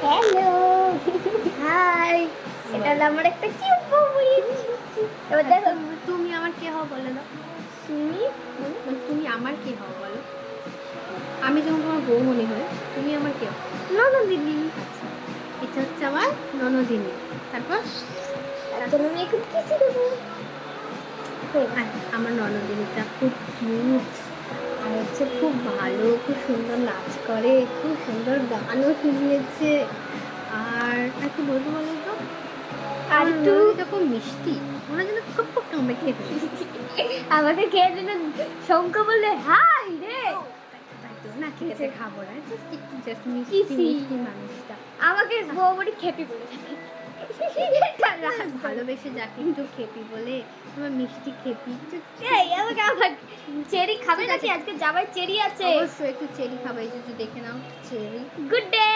Hello hi, এটা হলো আমার একটা কিউট বৌমনি। এবার দেখো তুমি আমার কে হও বলে দাও। তুমি তুমি আমার কে হও বলো। আমি যখন তোমার বৌমনি হই, তুমি আমার কে হও? ননদিনী। আচ্ছা, এটা হচ্ছে আমার ননদিনী। তারপর তারপর আমি এখন কিসে দেবো? আর আমার ননদিনীটা খুব কিউট, আর হচ্ছে খুব ভালো, খুব সুন্দর নাচ করে, খুব সুন্দর গানও শুনিয়েছে। আর কি বলবো বলো তো, আর আর একটু ননদিনীটা খুব মিষ্টি, ওরা যেন খুব খুব কামড়ে খেয়ে ফেলেছে। আমাকে খেয়ে দিল শঙ্খ বললে হাই রে। তাই তো না, খেতে খাবো না, জাস্ট একটু জাস্ট মিষ্টি কিসি। মিষ্টি মানুষটা। আমাকে বৌমনি খেপি বলে থাকে। ভালোবেসে যাকে একটু খেপি বলে, তোমার মিষ্টি খেপি। এই আমাকে আবার চেরি খাবে ঠিক নাকি? আছে। আজকে যাবার চেরি আছে। অবশ্যই একটু চেরি খাবো, এই যে দেখে নাও চেরি। Good day.